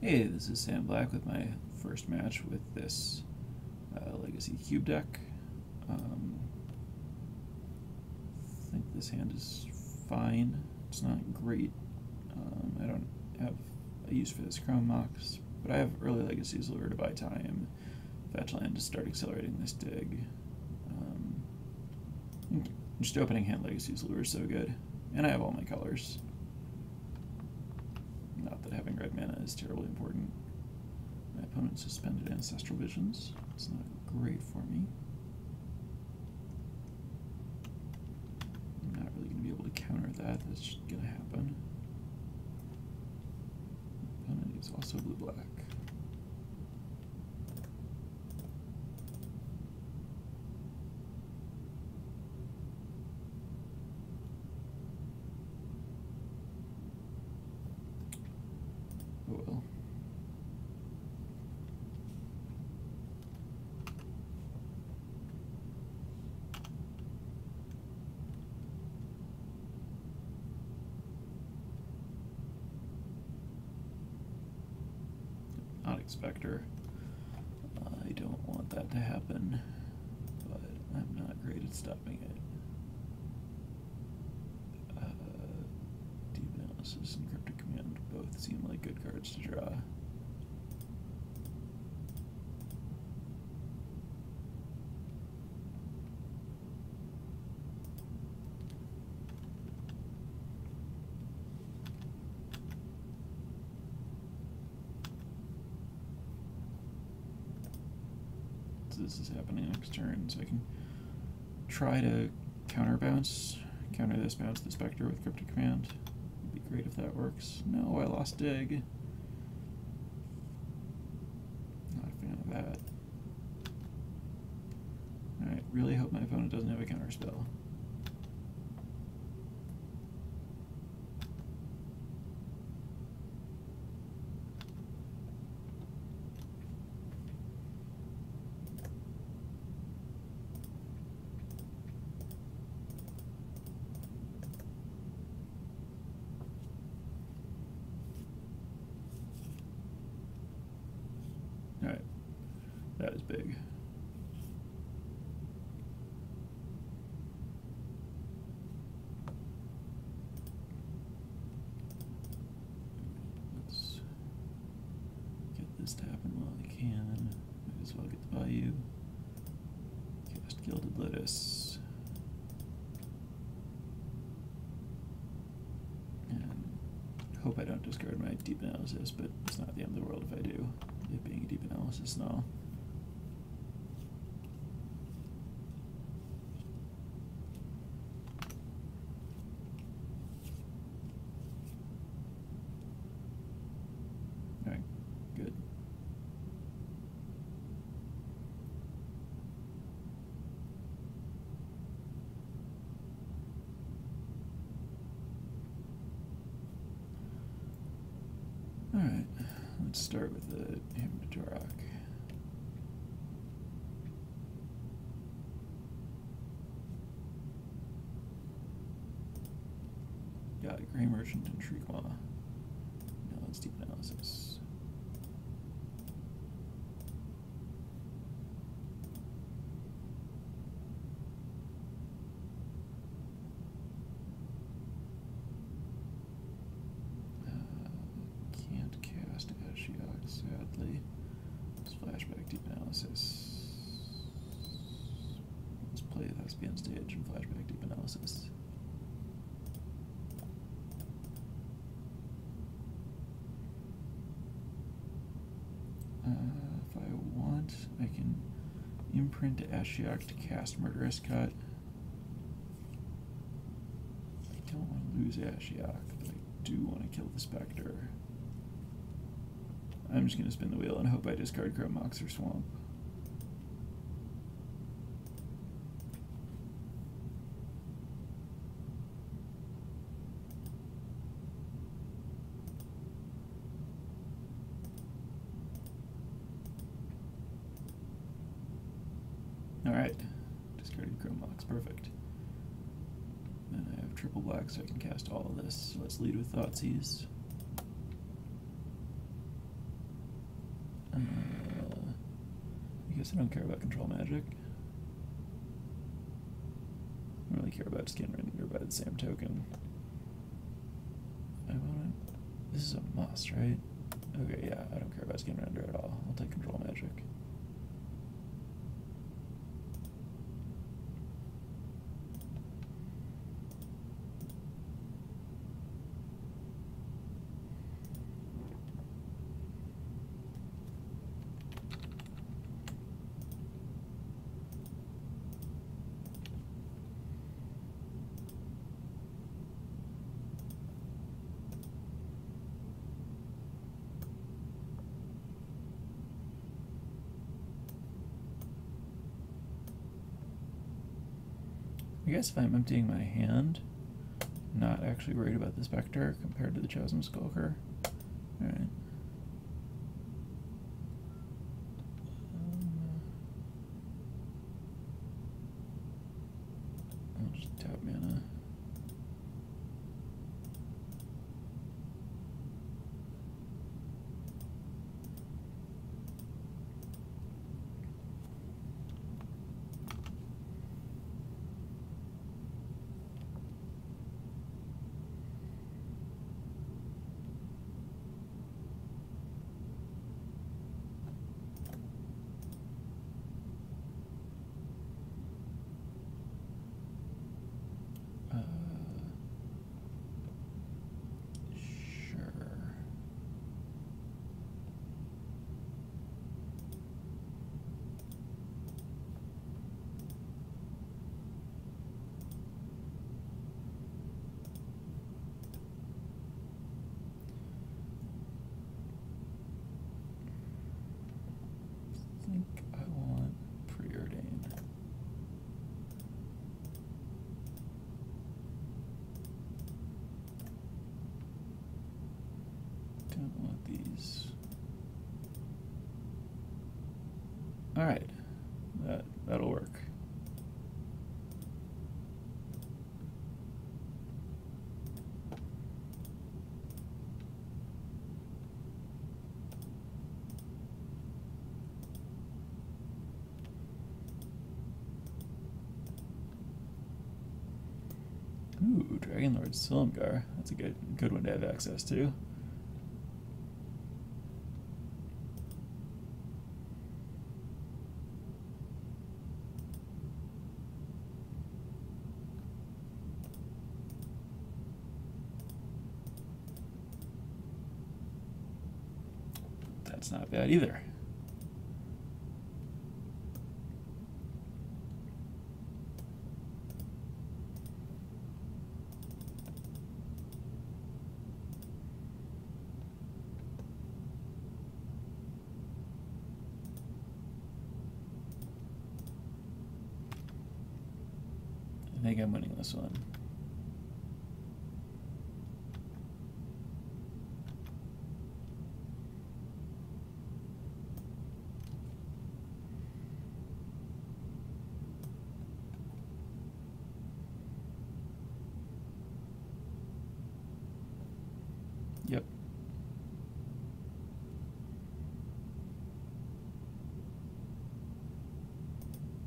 Hey, this is Sam Black with my first match with this Legacy Cube deck. I think this hand is fine. It's not great. I don't have a use for this Chrome Mox, but I have early Legacies Lure to buy time, fetch land to start accelerating this dig. Just opening hand Legacies Lure is so good, and I have all my colors. Not that having red mana is terribly important. My opponent suspended Ancestral Visions. It's not great for me. I'm not really going to be able to counter that. That's just going to happen. My opponent is also blue-black. Oh well. Onyx Spectre. I don't want that to happen, but I'm not great at stopping it. Deep Analysis and Cryptic Command both seem like good cards to draw. This is happening next turn, so I can try to counter this bounce the Spectre with Cryptic Command. It'd be great if that works. No, I lost Dig. Not a fan of that. Alright, really hope my opponent doesn't have a counter spell. Alright, that is big. Let's get this to happen while I can. Might as well get the Bayou. Cast Gilded Lotus. And hope I don't discard my Deep Analysis, but it's not the end of the world if I do. It being a Deep Analysis and all. Alright, good. Alright, let's start with the Hammer to Torok. Got a Grey Merchant and Shriekmaw. Now let's Deep Analysis. Can't cast Ashiok, sadly. Let's flashback Deep Analysis. Let's play Thespian Stage and flashback Deep Analysis. If I want, I can imprint Ashiok to cast Murderous Cut. I don't want to lose Ashiok, but I do want to kill the Spectre. I'm just going to spin the wheel and hope I discard Chrome Mox or Swamp. Alright, discarded Chrome Mox, perfect. Then I have triple black so I can cast all of this. So let's lead with Thoughtseize. I guess I don't care about control magic. I don't really care about skin render by the same token. I want to. This is a must, right? Okay, yeah, I don't care about skin render at all. I'll take control magic. I guess if I'm emptying my hand, I'm not actually worried about the Spectre compared to the Chosen Skulker. Alright. I'll just tap mana. Sure. I think I want Preordain. Don't want these. Alright, that'll work. Ooh, Dragonlord Silumgar. That's a good one to have access to. That's not bad either. I think I'm winning this one. Yep.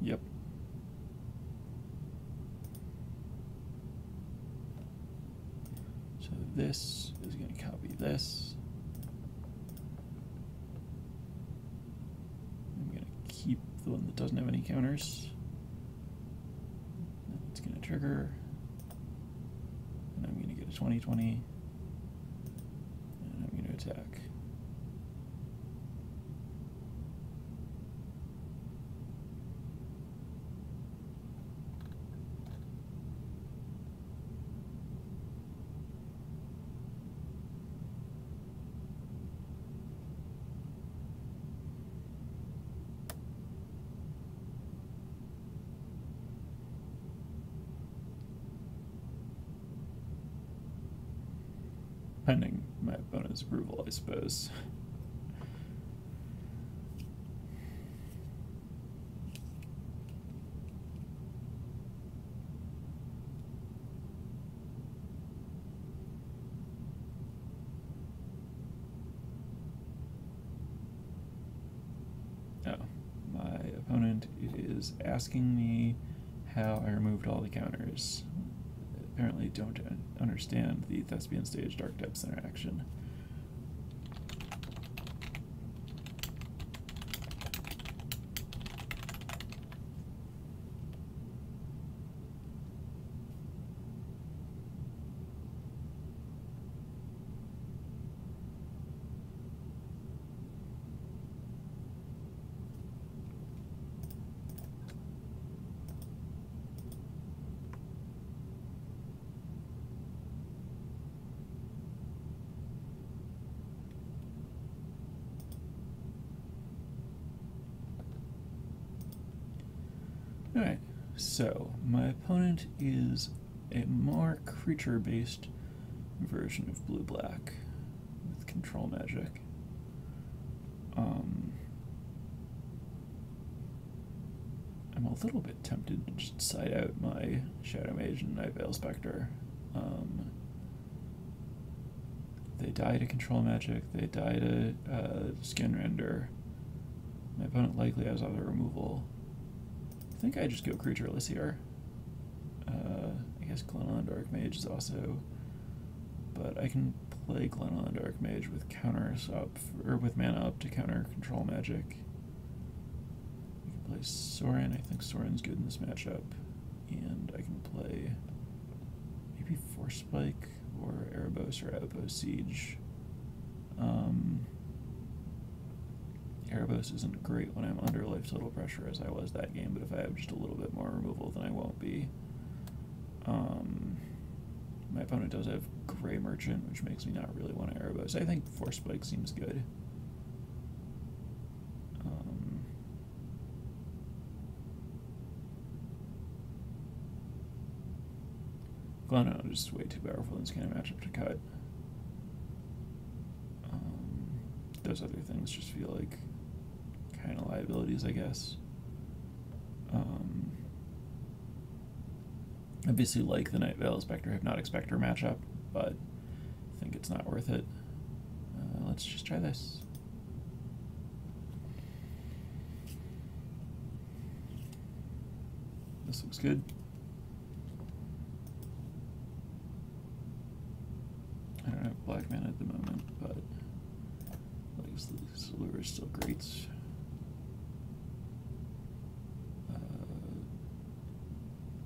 Yep. So this is going to copy this. I'm going to keep the one that doesn't have any counters. And it's going to trigger. And I'm going to get a 20/20. And I'm going to attack. Pending my opponent's approval, I suppose. is asking me how I removed all the counters. Apparently don't understand the Thespian Stage Dark Depths interaction. Alright, so my opponent is a more creature-based version of blue-black with control magic. I'm a little bit tempted to just side out my Shadow Mage and Night Veil Spectre. They die to control magic, they die to skin render. My opponent likely has other removal. I think I just go creatureless here. I guess Glenalond Archmage is also, but I can play Glenalond Archmage with counters up, or with mana up to counter control magic. I can play Sorin. I think Sorin's good in this matchup, and I can play maybe Force Spike or Erebos or Outpost Siege. Erebos isn't great when I'm under life total pressure as I was that game, but if I have just a little bit more removal, then I won't be. My opponent does have Grey Merchant, which makes me not really want to Erebos. I think Force Spike seems good. Glenalond is just way too powerful in this kind of matchup to cut. Those other things just feel like kind of liabilities, I guess. Obviously like the Night Veil Spectre Hypnotic Spectre matchup, but I think it's not worth it. Let's just try this. This looks good. I don't have black mana at the moment, but Legacy Allure is still great.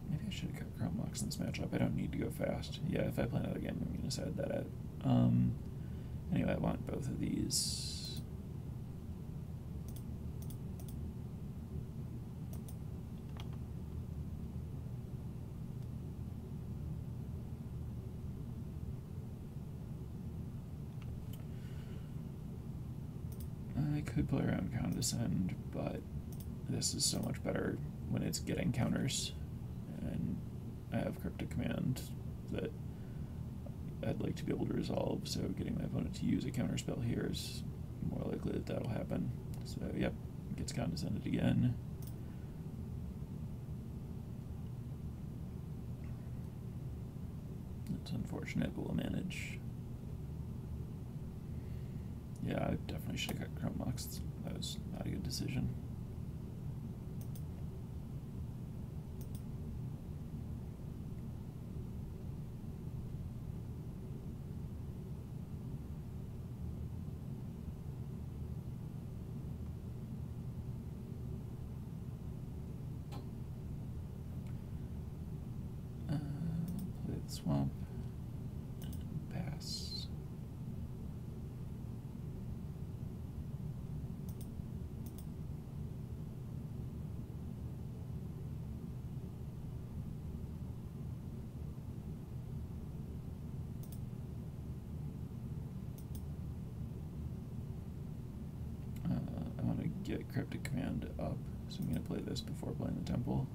Maybe I should have cut Chrome Mox in this matchup. I don't need to go fast. Yeah, if I play another game, I'm going to side that out. Anyway, I want both of these. I could play around Condescend, but this is so much better when it's getting counters, and I have Cryptic Command that I'd like to be able to resolve, so getting my opponent to use a counter spell here is more likely that that'll happen. So yep, gets Condescended again. That's unfortunate, but we'll manage. Yeah, I definitely should have cut Chrome Mox. That was not a good decision. Play the Swamp and pass. I want to get Cryptic Command up, so I'm going to play this before playing the Temple.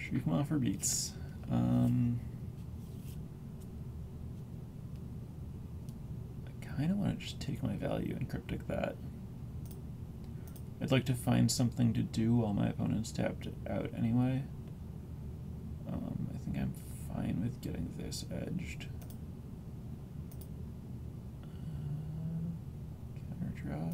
Shriekmaw for beats. I kind of want to just take my value and Cryptic that. I'd like to find something to do while my opponent's tapped out anyway. I think I'm fine with getting this edged. Counter draw.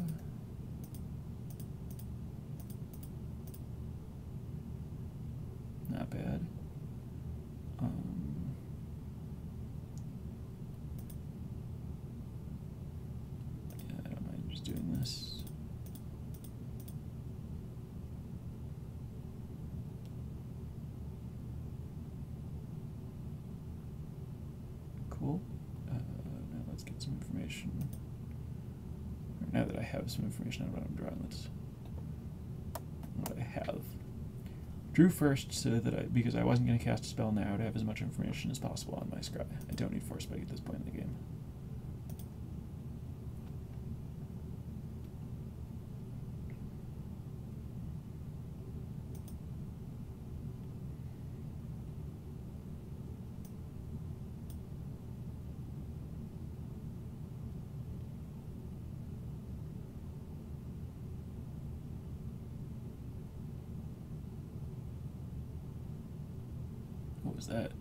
Not bad. Yeah, I don't mind just doing this. Cool. Now let's get some information. Or now that I have some information on what I'm drawing, let's what I have. Drew first so that because I wasn't going to cast a spell now, to have as much information as possible on my scry. I don't need Force Spike at this point in the game. What was that?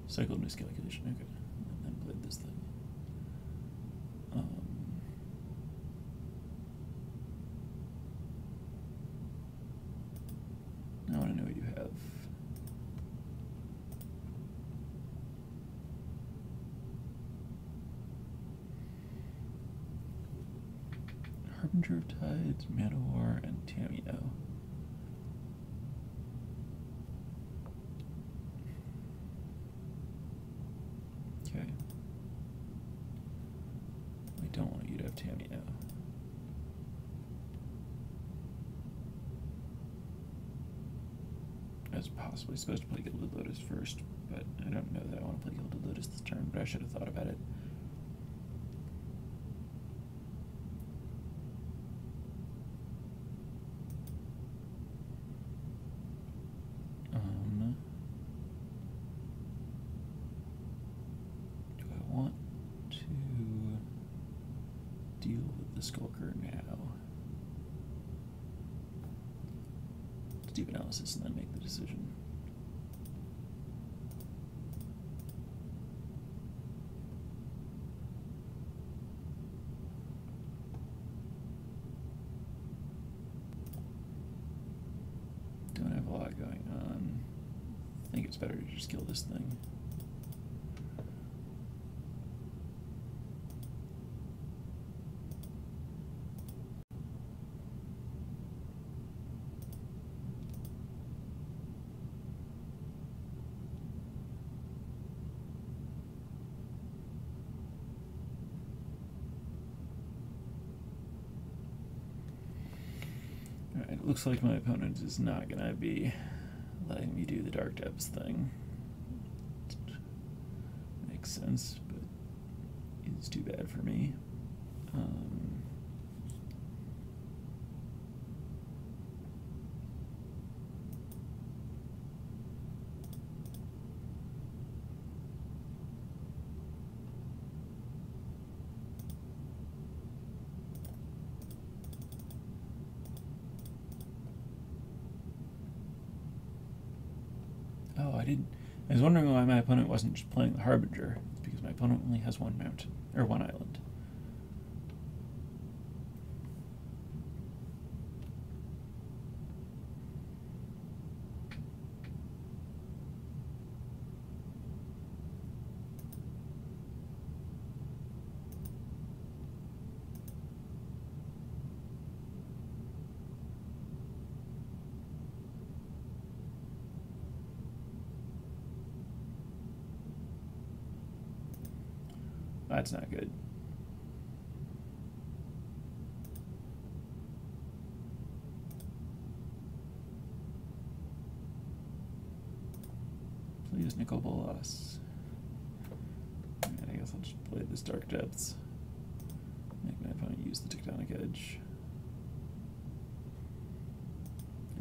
Cycled miscalculation, okay. And then played this thing. I want to know what you have. Harbinger of Tides, Manowar, and Tamiyo. Okay. I don't want you to have Tamiyo. I was possibly supposed to play Gilded Lotus first, but I don't know that I want to play Gilded Lotus this turn, but I should have thought about it. Do I want to deal with the Skulker now? Let's do analysis and then make the decision. Don't have a lot going on. I think it's better to just kill this thing. Alright, it looks like my opponent is not going to be letting me do the Dark Depths thing. Makes sense, but it's too bad for me. Oh, I was wondering why my opponent wasn't just playing the Harbinger. It's because my opponent only has one mountain, or one island. That's not good. Please, Nicol Bolas. And I guess I'll just play this Dark Depths. Make my opponent use the Tectonic Edge.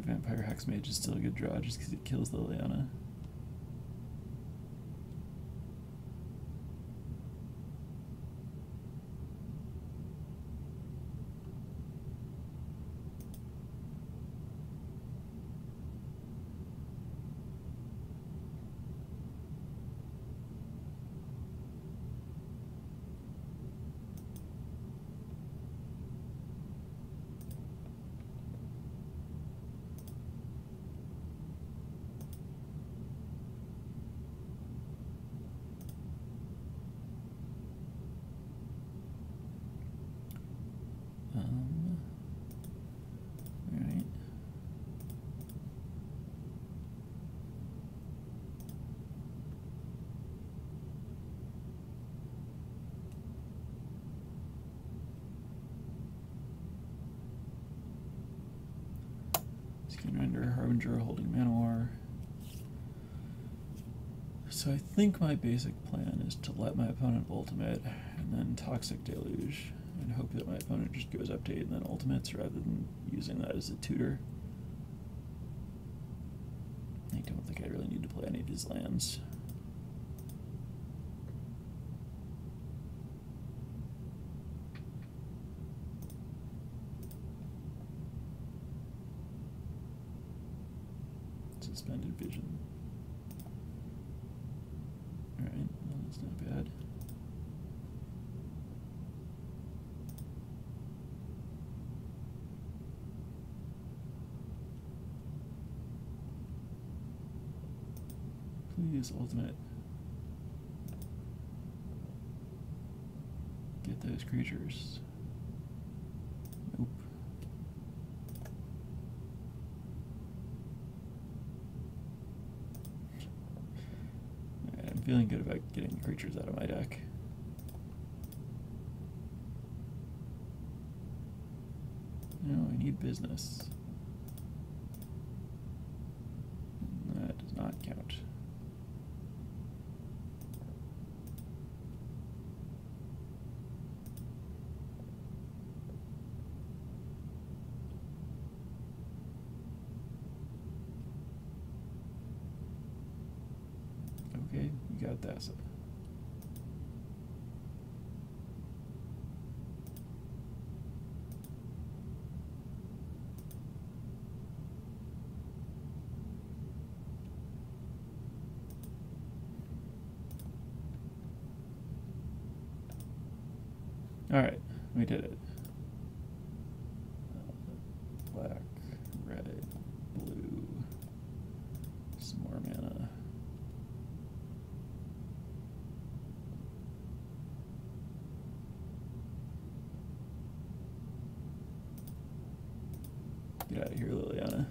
Vampire Hexmage is still a good draw just because it kills Liliana. Alright. Skin Render, Harbinger, holding Manowar. So I think my basic plan is to let my opponent ultimate and then Toxic Deluge and hope that my opponent just goes up to 8 and then ultimates rather than using that as a tutor. I don't think I really need to play any of his lands. Suspended Vision. Alright, well, that's not bad. Please, ultimate. Get those creatures. Nope. Alright, I'm feeling good about getting the creatures out of my deck. No, I need business. That does not count. Okay, you got that. Alright, we did it. Black, red, blue, some more mana. Get out of here, Liliana.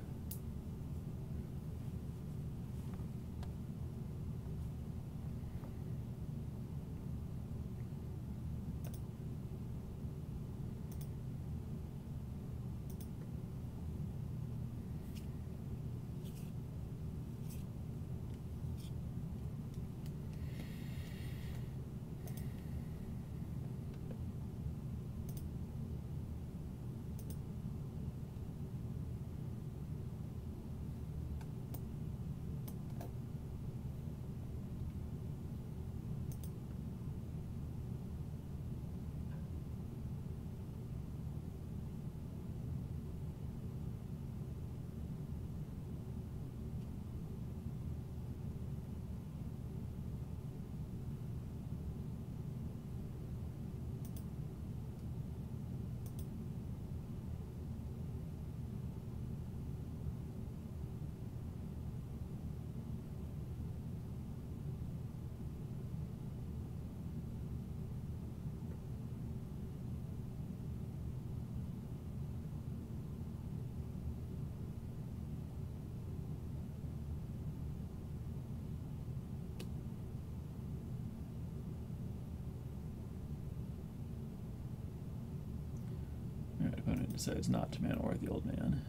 Alright, opponent decides not to Manowar the old man.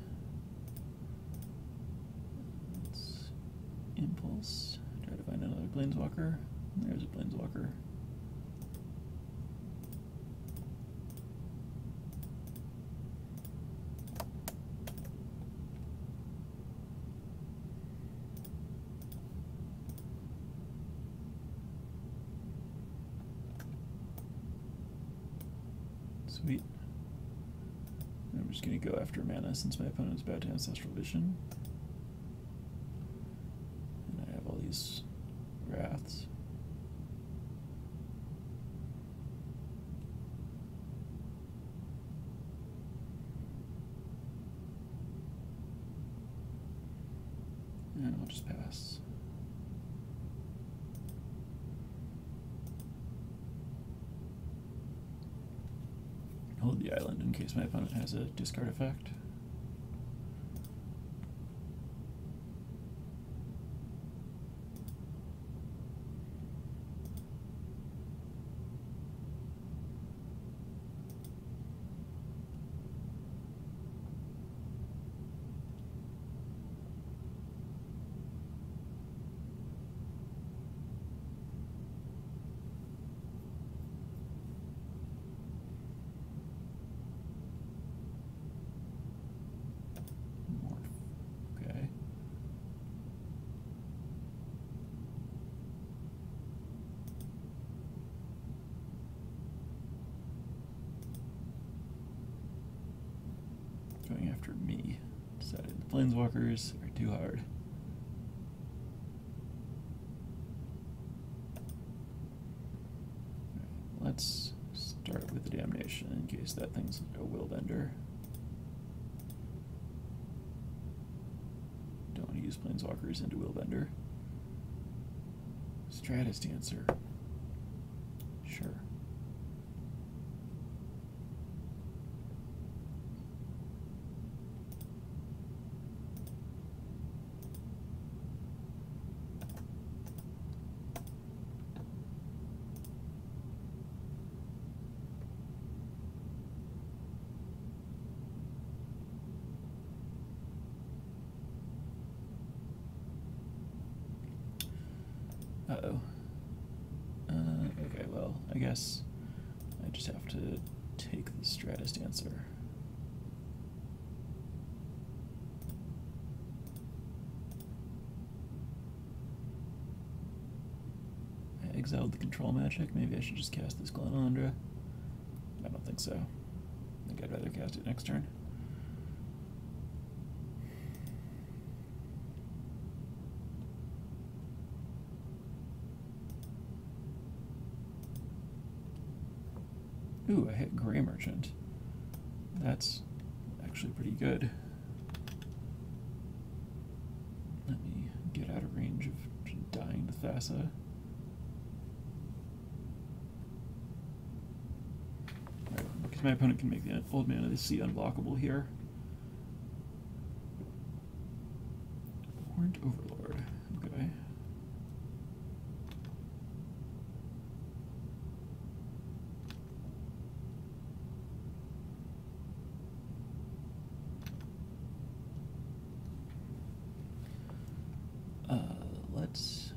Let's Impulse. Try to find another Planeswalker. There's a Planeswalker. Sweet. I'm just going to go after mana since my opponent's about to Ancestral Vision. And I have all these Wraths. And I'll just pass. Hold the island in case my opponent has a discard effect. Okay. Going after me. Decided the Planeswalkers are too hard. Right, let's start with the Damnation in case that thing's a Willbender. Don't want to use Planeswalkers into Willbender. Stratus Dancer. Sure. Uh-oh. Okay, well, I guess I just have to take the Stratus Dancer. I exiled the control magic. Maybe I should just cast this Glenalundra. I don't think so. I think I'd rather cast it next turn. Ooh, I hit Gray Merchant. That's actually pretty good. Let me get out of range of dying to Thassa. Right, because my opponent can make the Old Man of the Sea unblockable here. Horned Overlord. Okay. Let's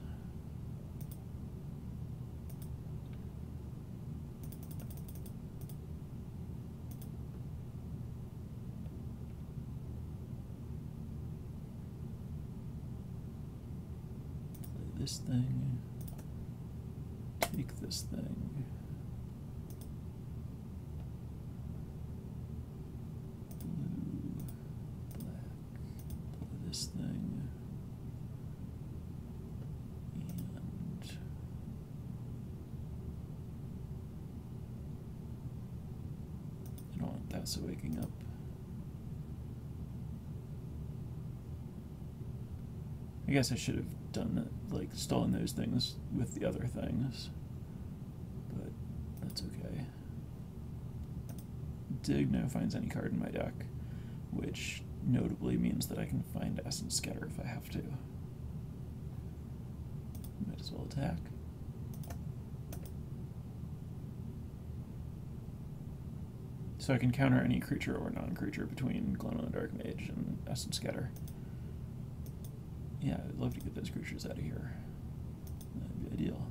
play this thing, take this thing, blue, black, play this thing. That's waking up. I guess I should have done that, like stolen those things with the other things, but that's okay. Dig now finds any card in my deck, which notably means that I can find Essence Scatter if I have to. Might as well attack. So I can counter any creature or non-creature between Glenalund Archmage and Essence Scatter. Yeah, I'd love to get those creatures out of here. That'd be ideal.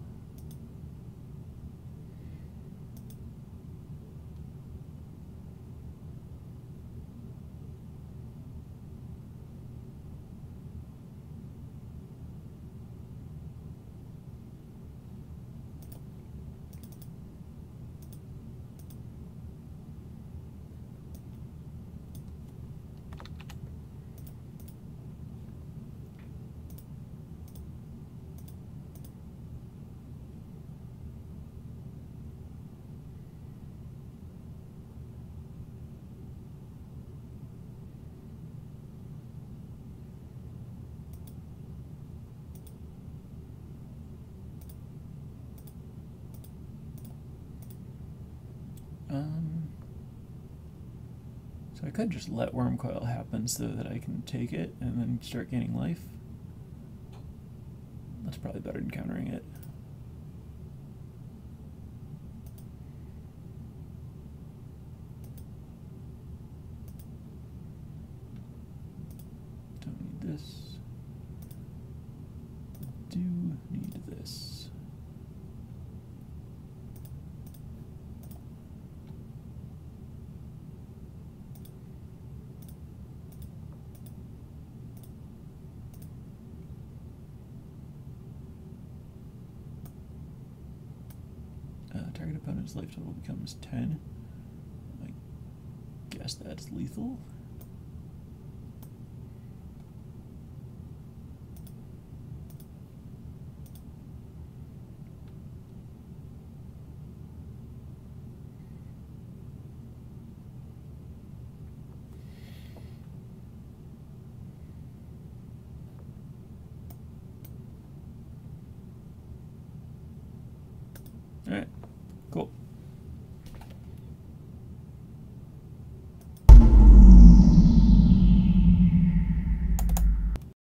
I could just let Wormcoil happen so that I can take it and then start gaining life. That's probably better than countering it. Don't need this. Do need this. Target opponent's life total becomes 10. I guess that's lethal. Alright, cool.